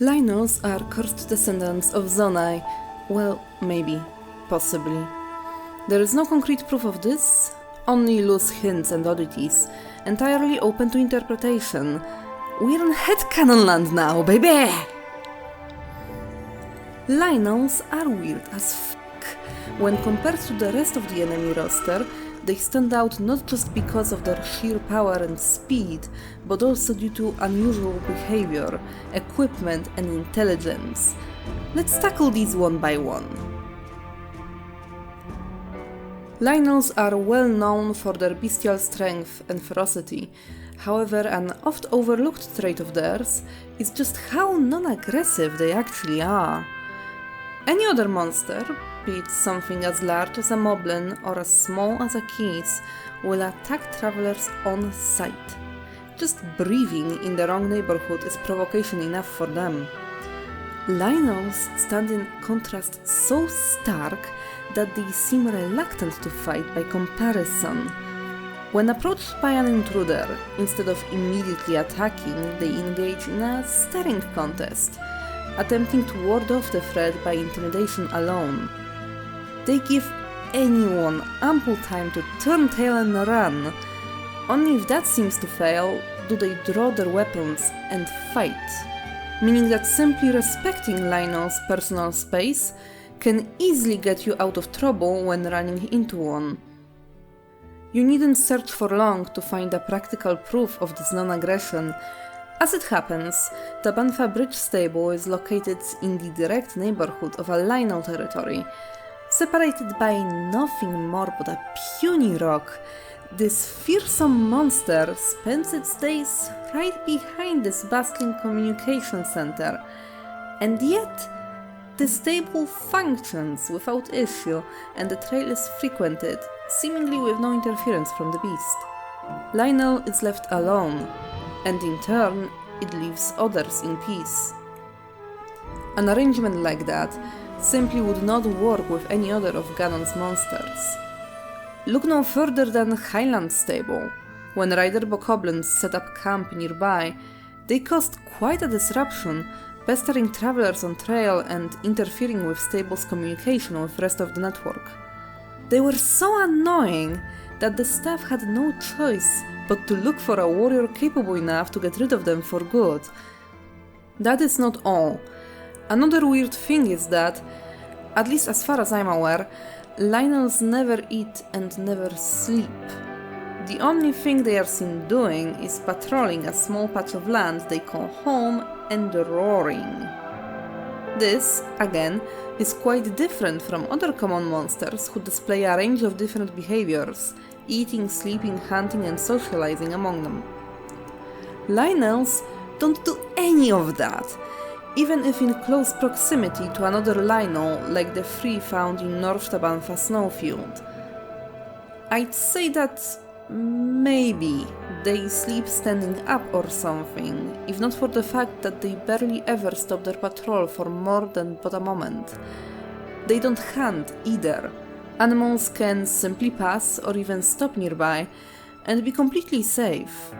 Lynels are cursed descendants of Zonai. Well, maybe. Possibly. There is no concrete proof of this, only loose hints and oddities, entirely open to interpretation. We're in headcanon land now, baby! Lynels are weird as fuck. When compared to the rest of the enemy roster, they stand out not just because of their sheer power and speed, but also due to unusual behavior, equipment, and intelligence. Let's tackle these one by one. Lynels are well known for their bestial strength and ferocity. However, an oft overlooked trait of theirs is just how non-aggressive they actually are. Any other monster, be it something as large as a moblin or as small as a keys, will attack travelers on sight. Just breathing in the wrong neighborhood is provocation enough for them. Lynels stand in contrast so stark that they seem reluctant to fight by comparison. When approached by an intruder, instead of immediately attacking, they engage in a staring contest, attempting to ward off the threat by intimidation alone. They give anyone ample time to turn tail and run. Only if that seems to fail do they draw their weapons and fight, meaning that simply respecting Lynel's personal space can easily get you out of trouble when running into one. You needn't search for long to find a practical proof of this non-aggression. As it happens, the Banfa Bridge stable is located in the direct neighborhood of a Lynel territory. Separated by nothing more but a puny rock, this fearsome monster spends its days right behind this bustling communication center. And yet, the stable functions without issue, and the trail is frequented, seemingly with no interference from the beast. Lynel is left alone, and in turn, it leaves others in peace. An arrangement like that simply would not work with any other of Ganon's monsters. Look no further than Hylians stable. When rider Bokoblins set up camp nearby, they caused quite a disruption, pestering travelers on trail and interfering with stable's communication with the rest of the network. They were so annoying that the staff had no choice but to look for a warrior capable enough to get rid of them for good. That is not all. Another weird thing is that, at least as far as I'm aware, Lynels never eat and never sleep. The only thing they are seen doing is patrolling a small patch of land they call home and roaring. This, again, is quite different from other common monsters who display a range of different behaviors, eating, sleeping, hunting, and socializing among them. Lynels don't do any of that, even if in close proximity to another Lynel like the three found in North Tabanfa snowfield. I'd say that maybe they sleep standing up or something, if not for the fact that they barely ever stop their patrol for more than but a moment. They don't hunt either. Animals can simply pass or even stop nearby and be completely safe.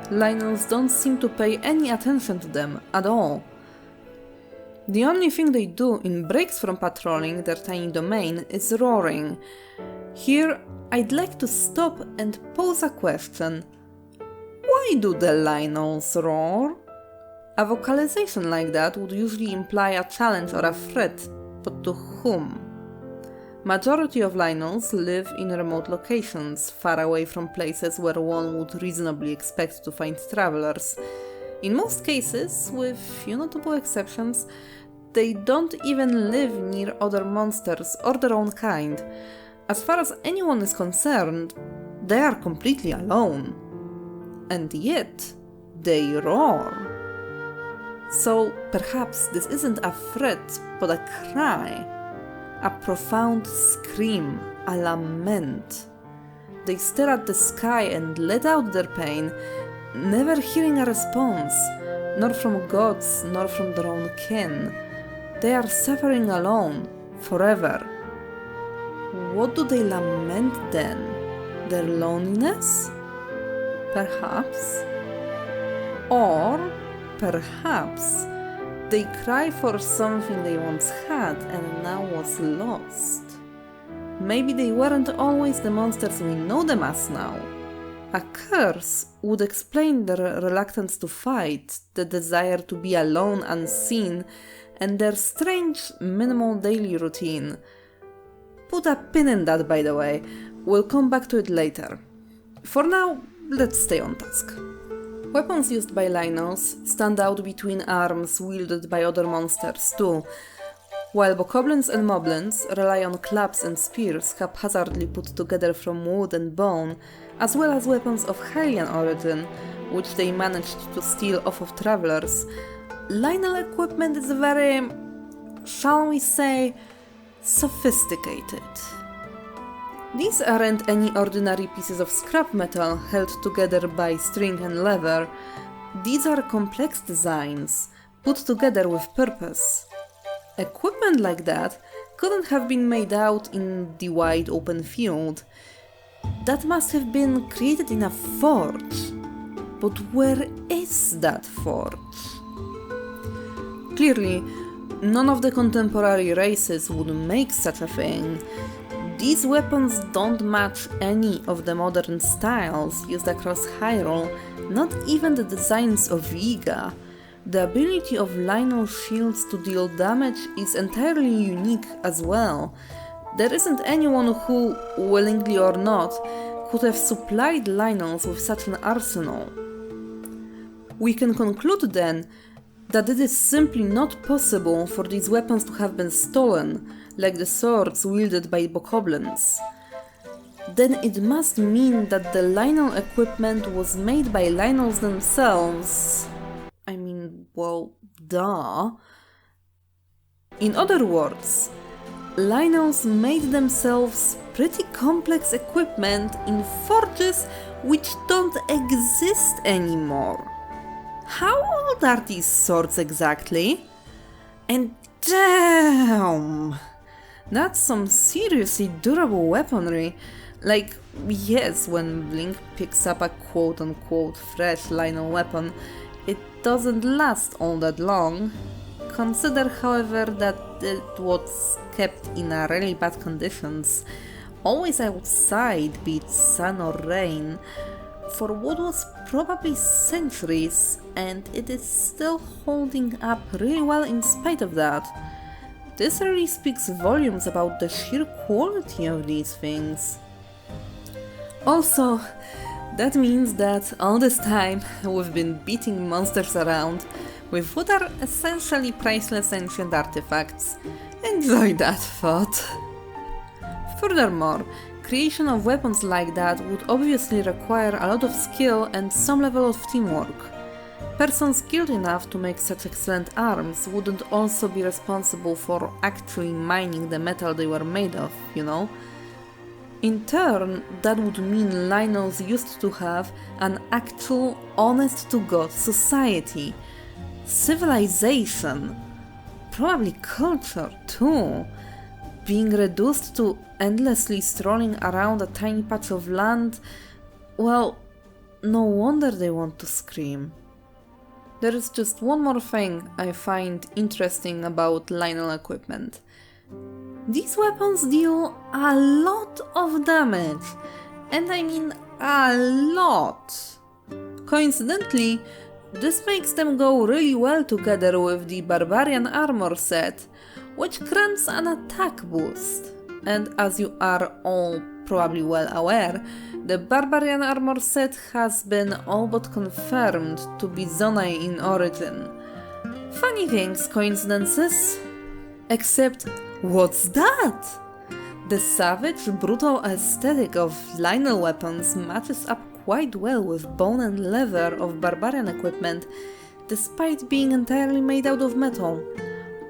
Lynels don't seem to pay any attention to them at all. The only thing they do in breaks from patrolling their tiny domain is roaring. Here, I'd like to stop and pose a question. Why do the Lynels roar? A vocalization like that would usually imply a challenge or a threat, but to whom? Majority of Lynels live in remote locations, far away from places where one would reasonably expect to find travelers. In most cases, with few notable exceptions, they don't even live near other monsters or their own kind. As far as anyone is concerned, they are completely alone. And yet, they roar. So perhaps this isn't a threat, but a cry. A profound scream, a lament. They stare at the sky and let out their pain, never hearing a response, nor from gods, nor from their own kin. They are suffering alone, forever. What do they lament then? Their loneliness? Perhaps. Or, perhaps, They cry for something they once had and now was lost. Maybe they weren't always the monsters we know them as now. A curse would explain their reluctance to fight, the desire to be alone unseen, and their strange, minimal daily routine. Put a pin in that, by the way. We'll come back to it later. For now, let's stay on task. Weapons used by Lynels stand out between arms wielded by other monsters too, while Bokoblins and Moblins rely on clubs and spears haphazardly put together from wood and bone, as well as weapons of Hylian origin, which they managed to steal off of travelers. Lynel equipment is very, shall we say, sophisticated. These aren't any ordinary pieces of scrap metal held together by string and leather. These are complex designs, put together with purpose. Equipment like that couldn't have been made out in the wide open field. That must have been created in a forge. But where is that forge? Clearly, none of the contemporary races would make such a thing. These weapons don't match any of the modern styles used across Hyrule, not even the designs of Yiga. The ability of Lynel shields to deal damage is entirely unique as well. There isn't anyone who, willingly or not, could have supplied Lynels with such an arsenal. We can conclude then that it is simply not possible for these weapons to have been stolen, like the swords wielded by Bokoblins. Then it must mean that the Lynel equipment was made by Lynels themselves. I mean, well, duh. In other words, Lynels made themselves pretty complex equipment in forges which don't exist anymore. How old are these swords exactly? And damn! That's some seriously durable weaponry. Like, yes, when Link picks up a quote-unquote fresh Lynel weapon, it doesn't last all that long. Consider, however, that it was kept in a really bad conditions, always outside, be it sun or rain, for what was probably centuries, and it is still holding up really well in spite of that. This really speaks volumes about the sheer quality of these things. Also, that means that all this time we've been beating monsters around with what are essentially priceless ancient artifacts. Enjoy that thought. Furthermore, creation of weapons like that would obviously require a lot of skill and some level of teamwork. Persons skilled enough to make such excellent arms wouldn't also be responsible for actually mining the metal they were made of, you know? In turn, that would mean Lynels used to have an actual honest-to-God society, civilization, probably culture too. Being reduced to endlessly strolling around a tiny patch of land, well, no wonder they want to scream. There is just one more thing I find interesting about Lynel equipment. These weapons deal a lot of damage, and I mean a lot. Coincidentally, this makes them go really well together with the Barbarian armor set, which grants an attack boost. And as you are all probably well aware, the Barbarian armor set has been all but confirmed to be Zonai in origin. Funny things, coincidences? Except, what's that? The savage, brutal aesthetic of Lynel weapons matches up quite well with bone and leather of Barbarian equipment, despite being entirely made out of metal.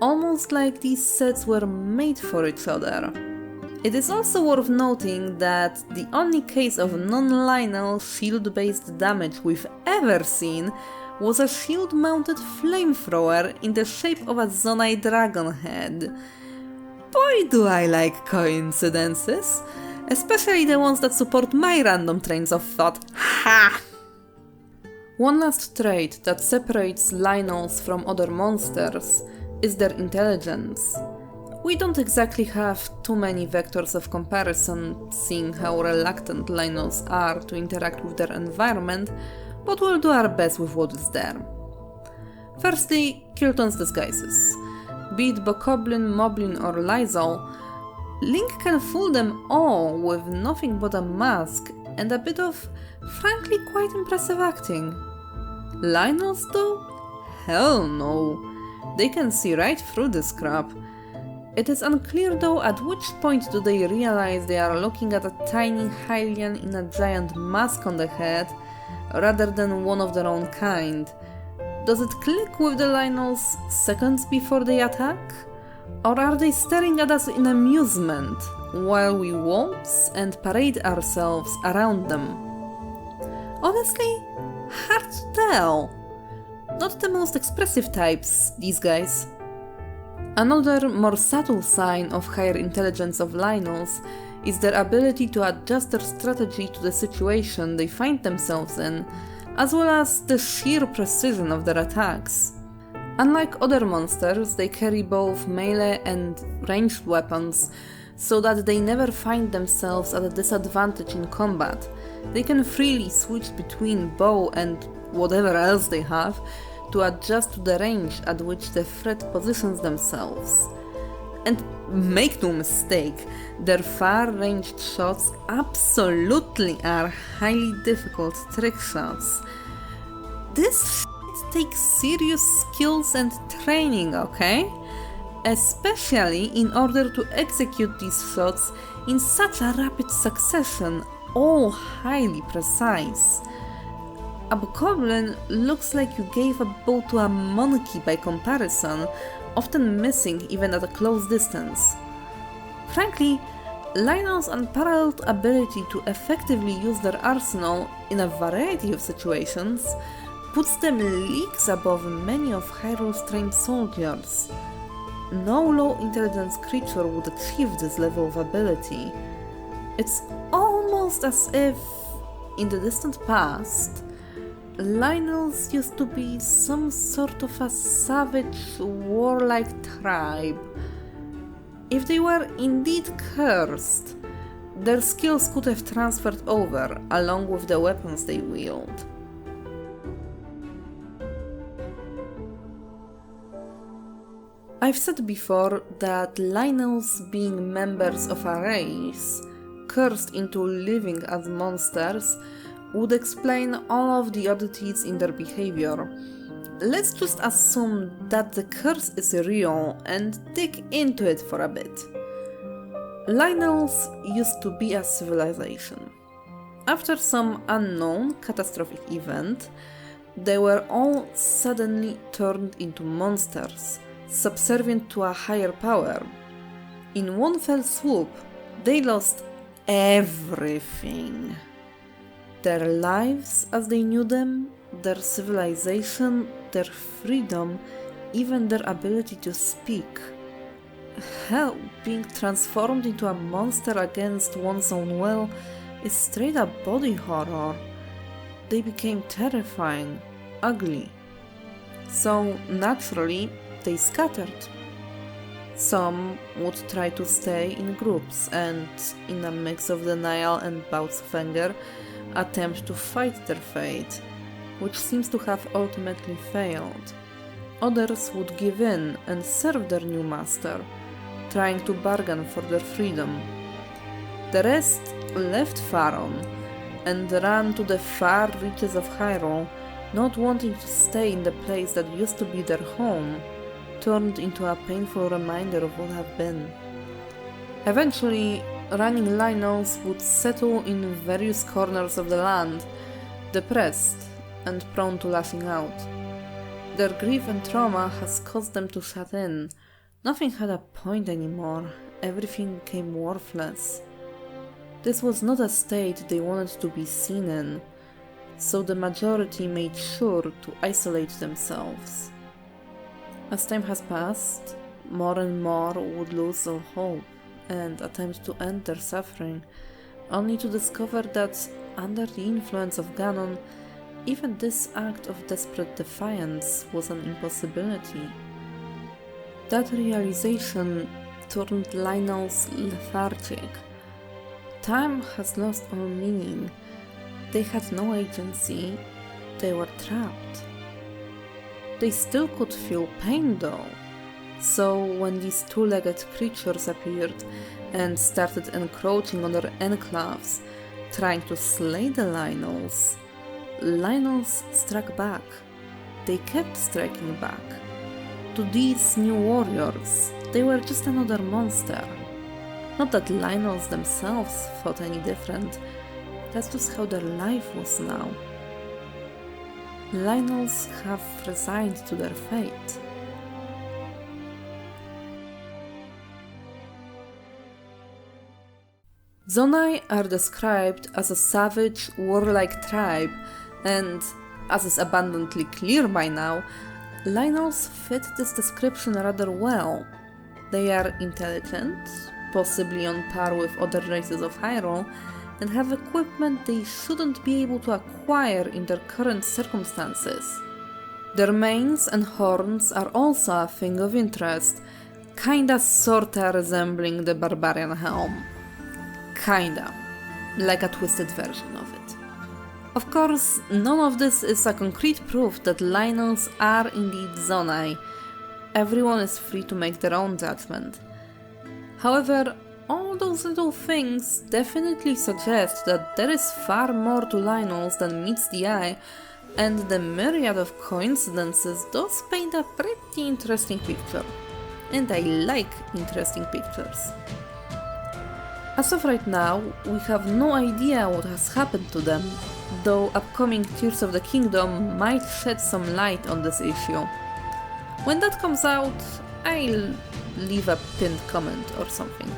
Almost like these sets were made for each other. It is also worth noting that the only case of non-Lynel shield-based damage we've ever seen was a shield-mounted flamethrower in the shape of a Zonai dragon head. Boy, do I like coincidences! Especially the ones that support my random trains of thought. Ha! One last trait that separates Lynels from other monsters is their intelligence. We don't exactly have too many vectors of comparison, seeing how reluctant Lynels are to interact with their environment, but we'll do our best with what is there. Firstly, Kilton's disguises. Be it Bokoblin, Moblin or Lizal, Link can fool them all with nothing but a mask and a bit of, frankly, quite impressive acting. Lynels though? Hell no! They can see right through this crap. It is unclear though at which point do they realize they are looking at a tiny Hylian in a giant mask on the head, rather than one of their own kind. Does it click with the Lynels seconds before they attack? Or are they staring at us in amusement, while we waltz and parade ourselves around them? Honestly, hard to tell. Not the most expressive types, these guys. Another, more subtle sign of higher intelligence of Lynels is their ability to adjust their strategy to the situation they find themselves in, as well as the sheer precision of their attacks. Unlike other monsters, they carry both melee and ranged weapons, so that they never find themselves at a disadvantage in combat. They can freely switch between bow and whatever else they have to adjust to the range at which the threat positions themselves. And make no mistake, their far-ranged shots absolutely are highly difficult trick shots. This shit takes serious skills and training, okay? Especially in order to execute these shots in such a rapid succession, all highly precise. A bokoblin looks like you gave a bow to a monkey by comparison, often missing even at a close distance. Frankly, Lynel's unparalleled ability to effectively use their arsenal in a variety of situations puts them leagues above many of Hyrule's trained soldiers. No low intelligence creature would achieve this level of ability. It's almost as if, in the distant past, Lynels used to be some sort of a savage, warlike tribe. If they were indeed cursed, their skills could have transferred over along with the weapons they wield. I've said before that Lynels, being members of a race cursed into living as monsters, would explain all of the oddities in their behavior. Let's just assume that the curse is real and dig into it for a bit. Lynels used to be a civilization. After some unknown catastrophic event, they were all suddenly turned into monsters, subservient to a higher power. In one fell swoop, they lost everything. Their lives as they knew them, their civilization, their freedom, even their ability to speak. Hell, being transformed into a monster against one's own will is straight up body horror. They became terrifying, ugly. So naturally, they scattered. Some would try to stay in groups and, in a mix of denial and bouts of anger, attempt to fight their fate, which seems to have ultimately failed. Others would give in and serve their new master, trying to bargain for their freedom. The rest left Faron and ran to the far reaches of Hyrule, not wanting to stay in the place that used to be their home, turned into a painful reminder of what have been. Eventually, running Lynels would settle in various corners of the land, depressed and prone to lashing out. Their grief and trauma has caused them to shut in. Nothing had a point anymore, everything became worthless. This was not a state they wanted to be seen in, so the majority made sure to isolate themselves. As time has passed, more and more would lose all hope and attempt to end their suffering, only to discover that, under the influence of Ganon, even this act of desperate defiance was an impossibility. That realization turned Lynels lethargic. Time has lost all meaning. They had no agency. They were trapped. They still could feel pain though. So when these two-legged creatures appeared and started encroaching on their enclaves, trying to slay the Lynels, Lynels struck back. They kept striking back. To these new warriors, they were just another monster. Not that Lynels themselves thought any different, that's just how their life was now. Lynels have resigned to their fate. Zonai are described as a savage, warlike tribe, and, as is abundantly clear by now, Lynels fit this description rather well. They are intelligent, possibly on par with other races of Hyrule, and have equipment they shouldn't be able to acquire in their current circumstances. Their manes and horns are also a thing of interest, kinda sorta resembling the barbarian helm. Kinda, like a twisted version of it. Of course, none of this is a concrete proof that Lynels are indeed Zonai. Everyone is free to make their own judgment. However, all those little things definitely suggest that there is far more to Lynels than meets the eye, and the myriad of coincidences does paint a pretty interesting picture. And I like interesting pictures. As of right now, we have no idea what has happened to them, though upcoming Tears of the Kingdom might shed some light on this issue. When that comes out, I'll leave a pinned comment or something.